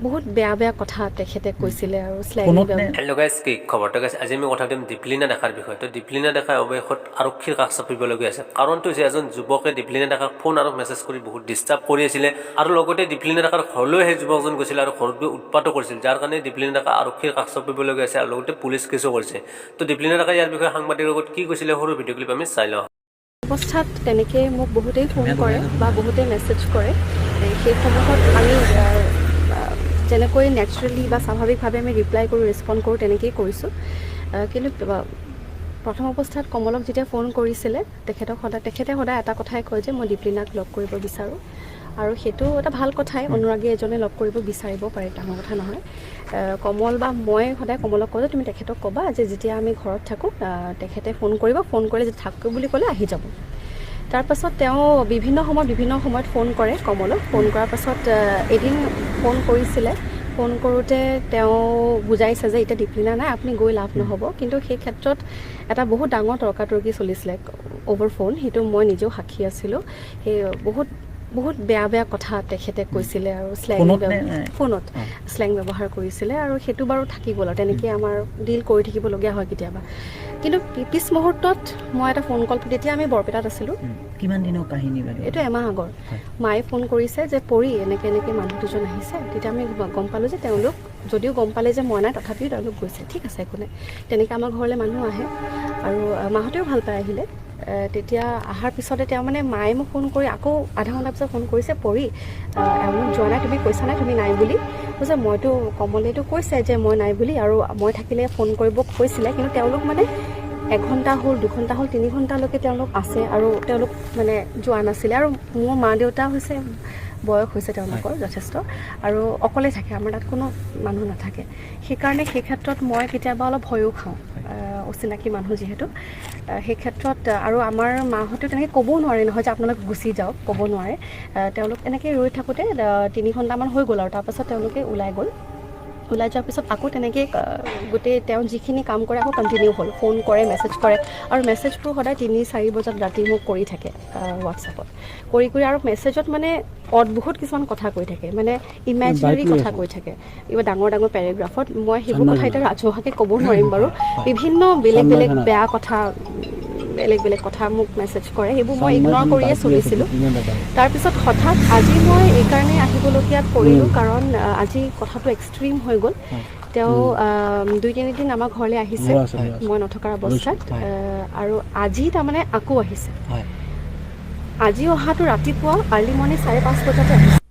বহুত বেয়া বেয়া কথা তেখেতে কৈছিলে আৰু হেল্ল' গাইজ, কি খবৰটো গাইজ? আজি আমি কথা পাতিম দীপলিনা ডেকাৰ বিষয়ে। তো দীপলিনা ডেকাই অৱশেষত আৰক্ষীৰ কাষ চাপিবলগীয়া আছে। কাৰণটো হৈছে এজন যুৱকে দীপলিনা ডেকাক ফোন আৰু মেছেজ কৰি বহুত ডিষ্টাৰ্ব কৰি আছিলে আৰু লগতে দীপলিনা ডেকাৰ ঘৰলৈ সেই যুৱকজন গৈছিল আৰু ঘৰত গৈ উৎপাতো কৰিছিল, যাৰ কাৰণে দীপলিনা ডেকা আৰক্ষীৰ কাষ চাপিবলগীয়া আছে আৰু লগতে পুলিচ কেছো কৰিছে। তো দীপলিনা ডেকাই ইয়াৰ বিষয়ে সাংবাদিকৰ লগত কি কৈছিলে সৰু ভিডিঅ' ক্লিপ আমি চাই লওঁ। অৱস্থাত তেনেকৈ মোক বহুতেই ফোন কৰে বা বহুতেই মেছেজ কৰে। সেই সমূহত আমি যেনেকৈ নেচাৰেলি বা স্বাভাৱিকভাৱে আমি ৰিপ্লাই কৰোঁ, ৰেচপণ্ড কৰোঁ, তেনেকেই কৰিছোঁ। কিন্তু প্ৰথম অৱস্থাত কমলক যেতিয়া ফোন কৰিছিলে তেখেতে সদায় এটা কথাই কয় যে মই দীপলিনাক লগ কৰিব বিচাৰোঁ, আৰু সেইটো এটা ভাল কথাই। অনুৰাগী এজনে লগ কৰিব বিচাৰিব পাৰে, ডাঙৰ কথা নহয়। কমল বা মই সদায় কমলক কওঁ যে তুমি তেখেতক ক'বা যে যেতিয়া আমি ঘৰত থাকোঁ তেখেতে ফোন কৰিব, ফোন কৰিলে যদি থাকোঁ বুলি ক'লে আহি যাব। তাৰপাছত তেওঁ বিভিন্ন সময়ত ফোন কৰে কমলক। ফোন কৰাৰ পাছত এদিন ফোন কৰিছিলে। ফোন কৰোঁতে তেওঁ বুজাইছে যে এতিয়া দীপলিনা নাই, আপুনি গৈ লাভ নহ'ব। কিন্তু সেই ক্ষেত্ৰত এটা বহুত ডাঙৰ তৰ্কাতৰ্কি চলিছিলে অ'ভাৰ ফোন, সেইটো মই নিজেও সাক্ষী আছিলোঁ। সেই বহুত বেয়া বেয়া কথা তেখেতে কৈছিলে আৰু ফোনত শ্লেং ব্যৱহাৰ কৰিছিলে, আৰু সেইটো বাৰু থাকি গ'ল আৰু তেনেকৈ আমাৰ ডিল কৰি থাকিবলগীয়া হয় কেতিয়াবা। কিন্তু পিছ মুহূৰ্তত মই এটা ফোন কল, তেতিয়া আমি বৰপেটাত আছিলোঁ। কিমান দিনৰ কাহিনী বাৰু? এইটো এমাহ আগৰ। মায়ে ফোন কৰিছে যে পৰি এনেকৈ মানুহ দুজন আহিছে। তেতিয়া আমি গম পালোঁ যে তেওঁলোক যদিও গম পালে যে মই নাই, তথাপিও তেওঁলোক গৈছে। ঠিক আছে, একো নাই। তেনেকৈ আমাৰ ঘৰলৈ মানুহ আহে আৰু মাহঁতেও ভাল পাই আহিলে। তেতিয়া অহাৰ পিছতে তেওঁ মায়ে মোক ফোন কৰি আকৌ আধা ঘণ্টা পিছত ফোন কৰিছে, পৰি এওঁলোক যোৱা নাই, তুমি কৈছা নাই তুমি নাই বুলি। কৈছে মইতো কমলেতো কৈছে যে মই নাই বুলি, আৰু মই থাকিলে ফোন কৰিব কৈছিলে, কিন্তু তেওঁলোক 1 ঘণ্টা হ'ল, 2 ঘণ্টা হ'ল, 3 ঘণ্টালৈকে তেওঁলোক আছে আৰু তেওঁলোক যোৱা নাছিলে। আৰু মোৰ মা দেউতা হৈছে, বয়স হৈছে তেওঁলোকৰ যথেষ্ট, আৰু অকলে থাকে, আমাৰ তাত কোনো মানুহ নাথাকে। সেইকাৰণে সেই ক্ষেত্ৰত মই কেতিয়াবা অলপ ভয়ো খাওঁ, অচিনাকি মানুহ যিহেতু। সেই ক্ষেত্ৰত আৰু আমাৰ মাহঁতেও তেনেকৈ ক'বও নোৱাৰে নহয় যে আপোনালোক গুচি যাওক, ক'ব নোৱাৰে। তেওঁলোক এনেকৈ ৰৈ থাকোঁতে 3 ঘণ্টামান হৈ গ'ল, আৰু তাৰপাছত তেওঁলোকে ওলাই গ'ল। ওলাই যোৱাৰ পিছত আকৌ তেনেকৈ গোটেই তেওঁ যিখিনি কাম কৰে আকৌ কণ্টিনিউ হ'ল। ফোন কৰে, মেছেজ কৰে, আৰু মেছেজবোৰ সদায় 3-4 বজাত ৰাতি মোক কৰি থাকে হোৱাটছএপত। কৰি আৰু মেছেজত অদ্ভুত কিছুমান কথা কৈ থাকে, ইমেজিনেৰী কথা কৈ থাকে, কিবা ডাঙৰ পেৰেগ্ৰাফত। মই সেইবোৰ কথা এতিয়া ৰাজহুৱাকৈ ক'ব নোৱাৰিম বাৰু। বিভিন্ন বেলেগ বেয়া কথা, বেলেগ কথা মোক মেছেজ কৰে, সেইবোৰ মই ইগন'ৰ কৰিয়ে চলিছিলোঁ। তাৰপিছত হঠাৎ আজি মই এইকাৰণে আহিবলগীয়াত পৰিলোঁ, কাৰণ আজি কথাটো এক্সট্ৰিম হৈ গ'ল। তেওঁ 2-3 দিন আমাৰ ঘৰলৈ আহিছে মই নথকাৰ অৱস্থাত, আৰু আজি তাৰমানে আকৌ আহিছে। আজি অহাটো ৰাতিপুৱা আৰ্লি মৰ্ণিং 5:30 বজাতে আহিছে।